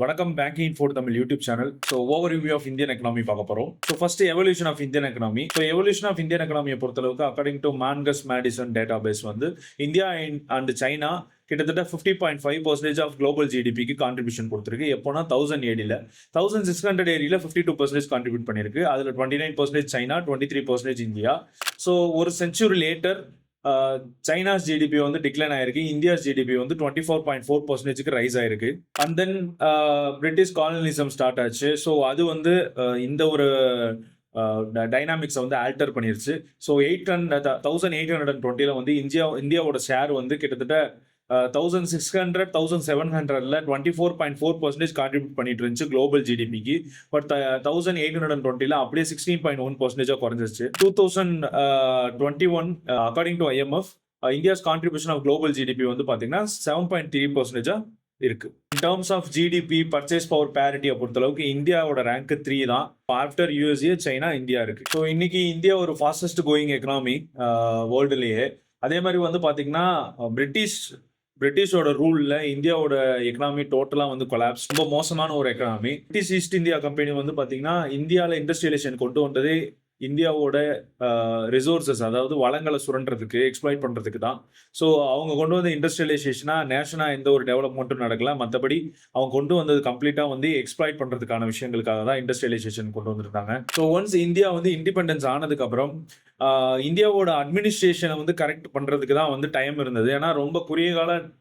வணக்கம் banking info Tamil YouTube channel. So overview of Indian economy பார்க்க போகிறோம். So first evolution of Indian economy. So evolution of Indian எக்கனாமியை பொறுத்தளவுக்கு according to Angus Maddison database வந்து India and China கிட்டத்தட்ட 50.5% of global ஜிடிபிக்கு contribution கொடுத்துருக்கு. எப்போனா 1000 ஏடியில் 1600 ஏரியில் 52% contribute பண்ணியிருக்கு. அதில் 29% சைனா, 23% இந்தியா. ஸோ ஒரு செஞ்சுரி லேட்டர் சைனாஸ் ஜிடிபி வந்து டிக்ளைன் ஆயிருக்கு. இந்தியாஸ் ஜிடிபி வந்து 24.4% ரைஸ் ஆயிருக்கு. And then British colonialism start ஆச்சு. ஸோ அது வந்து இந்த ஒரு டைனாமிக்ஸை வந்து ஆல்டர் பண்ணிருச்சு. ஸோ 1820 வந்து இந்தியாவோட ஷேர் வந்து கிட்டத்தட்ட 1600 1700 24.4% கான்ட்ரிபியூட் பண்ணிட்டு இருந்துச்சு குளோபல் ஜிடிபிக்கு. பட் 1820 அப்படியே 16.1% குறைஞ்சிருச்சு. 2021 according to IMF India's contribution of global GDP வந்து பாத்தீங்கன்னா 7.3% இருக்கு. In terms of GDP purchase power பேரிட்டியை பொறுத்தளவுக்கு இந்தியாவோட ரேங்க் 3 தான். ஆஃப்டர் யூஎஸ்ஏ சைனா இந்தியா இருக்கு. ஸோ இன்னைக்கு இந்தியா ஒரு ஃபாஸ்டஸ்ட் கோயிங் எக்கனாமி வேர்ல்டுலேயே. அதே மாதிரி வந்து பாத்தீங்கன்னா பிரிட்டிஷோட ரூல்ல இந்தியாவோட எக்கனாமி டோட்டலா வந்து கொலாப்ஸ். ரொம்ப மோசமான ஒரு economy. British East India Company வந்து பாத்தீங்கன்னா இந்தியாவில் இண்டஸ்ட்ரியலைசேஷன் கொண்டு வந்ததே இந்தியாவோட ரிசோர்சஸ், அதாவது வளங்களை சுரண்டுறதுக்கு, எக்ஸ்ப்ளாய்ட் பண்றதுக்கு தான். ஸோ அவங்க கொண்டு வந்த இண்டஸ்ட்ரியலைசேஷனா நேஷனா எந்த ஒரு டெவலப்மெண்ட்டும் நடக்கல. மற்றபடி அவங்க கொண்டு வந்தது கம்ப்ளீட்டா வந்து எக்ஸ்ப்ளாய்ட் பண்றதுக்கான விஷயங்களுக்காக தான் இண்டஸ்ட்ரியலைசேஷன் கொண்டு வந்திருந்தாங்க. ஸோ ஒன்ஸ் இந்தியா வந்து இண்டிபெண்டன்ஸ் ஆனதுக்கு அப்புறம் இந்தியாவோட அட்மினிஸ்ட்ரேஷனை வந்து கரெக்ட் பண்றதுக்கு தான் வந்து டைம் இருந்தது. ஏன்னா ரொம்ப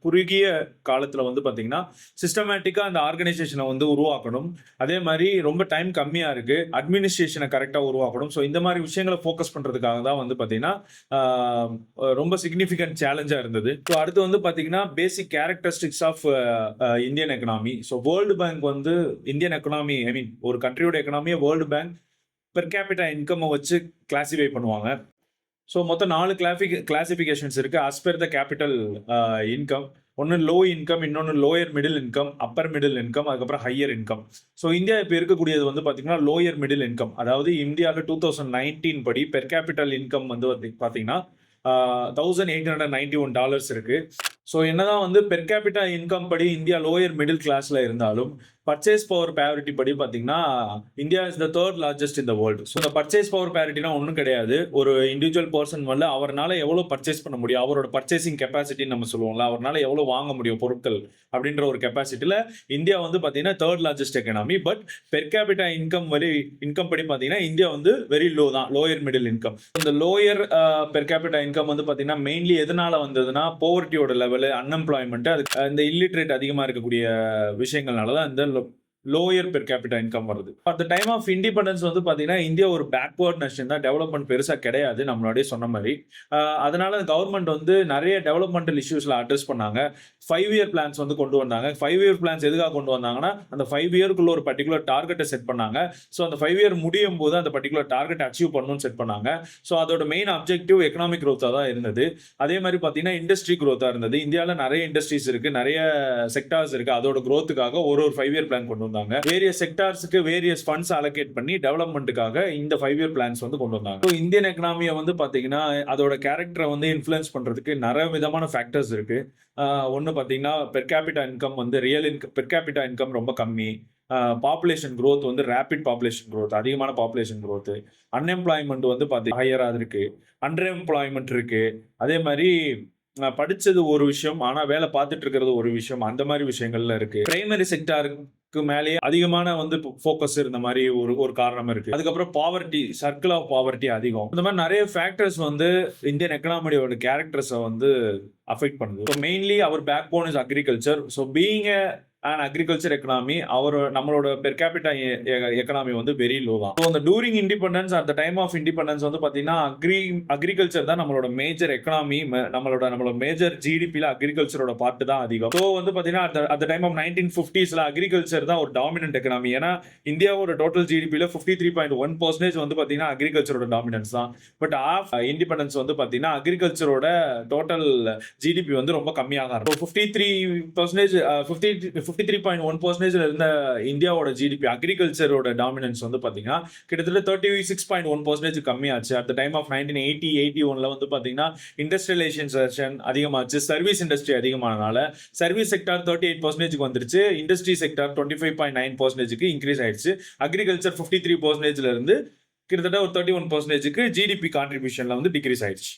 குறுகிய காலத்துல வந்து பாத்தீங்கன்னா சிஸ்டமேட்டிக்கா அந்த ஆர்கனைசேஷனை வந்து உருவாக்கணும். அதே மாதிரி ரொம்ப டைம் கம்மியா இருக்கு, அட்மினிஸ்ட்ரேஷனை கரெக்டா உருவாக்கணும். ஸோ இந்த மாதிரி விஷயங்களை ஃபோக்கஸ் பண்றதுக்காக தான் வந்து பாத்தீங்கன்னா ரொம்ப சிக்னிஃபிகண்ட் சேலஞ்சா இருந்தது. ஸோ அடுத்து வந்து பாத்தீங்கன்னா basic characteristics of Indian economy. So world bank வந்து இந்தியன் எக்கனாமி, ஐ மீன் ஒரு கண்ட்ரியோட எக்கனாமியை வேர்ல்டு பேங்க் பெர் கேபிட்டா இன்கம்மை வச்சு கிளாசிஃபை பண்ணுவாங்க. ஸோ மொத்தம் 4 கிளாசிஃபிகேஷன்ஸ் இருக்கு as per the capital income. ஒன்று லோ இன்கம், இன்னொன்று lower middle income, upper middle income, அதுக்கப்புறம் ஹையர் இன்கம். ஸோ இந்தியா இப்போ இருக்கக்கூடியது வந்து பார்த்தீங்கன்னா லோயர் மிடில் இன்கம். அதாவது இந்தியாவில் 2019 படி பெர் கேபிட்டல் இன்கம் வந்து பார்த்தீங்கன்னா $1,891 இருக்கு. ஸோ என்னதான் வந்து பெர் கேபிட்டா இன்கம் படி இந்தியா லோயர் மிடில் கிளாஸ்ல இருந்தாலும் பர்ச்சேஸ் பவர் பேரிட்டி படி பார்த்தீங்கன்னா India is the 3rd largest in the world. So இந்த பர்ச்சேஸ் பவர் பேரிட்டினா ஒன்றும் கிடையாது. ஒரு இண்டிவிஜுவல் பர்சன் வந்து அவரால் எவ்வளோ பர்ச்சேஸ் பண்ண முடியும், அவரோட பர்ச்சேசிங் கெப்பாசிட்டின்னு நம்ம சொல்லுவோம்ல, அவரால் எவ்வளோ வாங்க முடியும் பொருட்கள் அப்படின்ற ஒரு கெப்பாசிட்டியில் இந்தியா வந்து பார்த்தீங்கன்னா 3rd largest economy. But per capita income படி பார்த்தீங்கன்னா இந்தியா வந்து வெரி லோ தான், லோயர் மிடில் இன்கம். இந்த லோயர் பெர் கேபிட்டா இன்கம் வந்து பார்த்தீங்கன்னா மெயின்லி எதனால வந்ததுன்னா போவர்ட்டியோட லெவலு, அன்எம்ப்ளாய்மெண்ட், இந்த இல்லிட்ரேட் அதிகமாக இருக்கக்கூடிய விஷயங்கள்னால தான் இந்த லோயர் பெர் கேபிட்டா இன்கம் வருது. At the time of independence வந்து பார்த்தீங்கன்னா இந்தியா ஒரு பேக்வர்ட் நேஷன் தான், டெவலப்மெண்ட் பெருசாக கிடையாது நம்மளுடைய சொன்ன மாதிரி. அதனால கவர்மெண்ட் வந்து நிறைய டெவலப்மெண்டல் இஷ்யூஸில் அட்ரஸ் பண்ணாங்க. 5 இயர் பிளான்ஸ் வந்து கொண்டு வந்தாங்க. 5 இயர் பிளான்ஸ் எதுக்காக கொண்டு வந்தாங்கன்னா அந்த 5 இயருக்குள்ள ஒரு பர்டிகுலர் டார்கெட்டை செட் பண்ணாங்க. ஸோ அந்த 5 இயர் முடியும் போது அந்த பர்டிகுலர் டார்கெட் அச்சீவ் பண்ணணும்னு செட் பண்ணாங்க. ஸோ அதோட மெயின் அப்ஜெக்டிவ் எக்கனாமிக் க்ரோத்தாக தான் இருந்தது. அதே மாதிரி பார்த்தீங்கன்னா இண்டஸ்ட்ரி க்ரோத்தாக இருந்தது. இந்தியாவில் நிறைய இண்டஸ்ட்ரீஸ் இருக்கு, நிறைய செக்டார்ஸ் இருக்கு. அதோட க்ரோத்துக்காக ஒரு 5 இயர் பிளான் கொண்டு வந்தாங்க. வேரியஸ் செக்டார்ஸ்க்கு வேரியஸ் ஃபண்ட்ஸ் அலோகேட் பண்ணி டெவலப்மெண்ட்டுக்காக இந்த 5 இயர் பிளான்ஸ் வந்து கொண்டு வந்தாங்க. ஸோ இந்தியன் எக்கனாமியை வந்து பார்த்தீங்கன்னா அதோட கேரக்டரை வந்து இன்ஃப்ளூயன்ஸ் பண்றதுக்கு நிறைய விதமான ஃபேக்டர்ஸ் இருக்கு. ஒன்று பார்த்தீங்கன்னா பெர் கேபிட்டா இன்கம் வந்து பெர் கேபிட்டா இன்கம் ரொம்ப கம்மி. பாப்புலேஷன் க்ரோத் வந்து ரேபிட் பாப்புலேஷன் க்ரோத், அதிகமான பாப்புலேஷன் க்ரோத். அன்எம்ப்ளாய்மெண்ட் வந்து பார்த்தீங்கன்னா ஹையராக இருக்கு, அன்எம்ப்ளாய்மெண்ட் இருக்கு. அதே மாதிரி படிச்சது ஒரு விஷயம், ஆனா வேலை பார்த்துட்டு இருக்கிறது ஒரு விஷயம். அந்த மாதிரி விஷயங்கள்ல இருக்கு. பிரைமரி செக்டாருக்கு மேலேயே அதிகமான வந்து ஃபோக்கஸ் இருந்த மாதிரி ஒரு காரணம் இருக்கு. அதுக்கப்புறம் பாவர்ட்டி, சர்க்கிள் ஆஃப் பாவர்ட்டி அதிகம். இந்த மாதிரி நிறைய ஃபேக்டர்ஸ் வந்து இந்தியன் எக்கனாமியோட கேரக்டர்ஸை வந்து அஃபெக்ட் பண்ணுது. So mainly our backbone is agriculture. So being and agriculture economy, நம்மளோட பெர் கேபிட்டா எக்கனாமி வந்து வெரி லோ தான். ஸோ அந்த during independence, at the time of independence வந்து பார்த்தீங்கன்னா அக்ரிகல்ச்சர் தான் நம்மளோட மேஜர் எக்கனாமி. நம்மளோட மேஜர் ஜிடிபியில் அக்ரிகல்ச்சரோட பார்ட்டு தான் அதிகம். ஸோ வந்து பார்த்தீங்கன்னா at the time of 1950s agriculture தான் ஒரு டாமினன்ட் எக்கனாமி. ஏன்னா இந்தியாவோட டோட்டல் ஜிடிபியில் 53.1% வந்து பார்த்தீங்கன்னா அக்ரிகல்ச்சரோட டாமினன்ஸ் தான். பட் ஆஃப் இண்டிபெண்டன்ஸ் வந்து பார்த்தீங்கன்னா அக்ரிகல்ச்சரோட டோட்டல் ஜிடிபி வந்து ரொம்ப கம்மியாக இருக்கும். 53% 53.1% இருந்த இந்தியாவோட ஜிடிபி அக்ரிகல்ச்சரோட டாமினன்ஸ் வந்து பாத்தீங்கன்னா கிட்டத்தட்ட 36.1% கம்மியாச்சு. அட் த டைம் ஆஃப் 1980-81 வந்து பாத்தீங்கன்னா இண்டஸ்ட்ரியலைசேஷன் அதிகமாச்சு, சர்வீஸ் இண்டஸ்ட்ரி அதிகமானனால சர்வீஸ் செக்டார் 38% வந்துருச்சு, இண்டஸ்ட்ரி செக்டார் 25.9% இன்க்ரீஸ் ஆயிடுச்சு. அக்ரிகல்ச்சர் 53%ல இருந்து கிட்டத்தட்ட ஒரு 31%க்கு ஜிடிபி கான்ட்ரிபியூஷன்ல வந்து டிக்ரீஸ் ஆயிடுச்சு.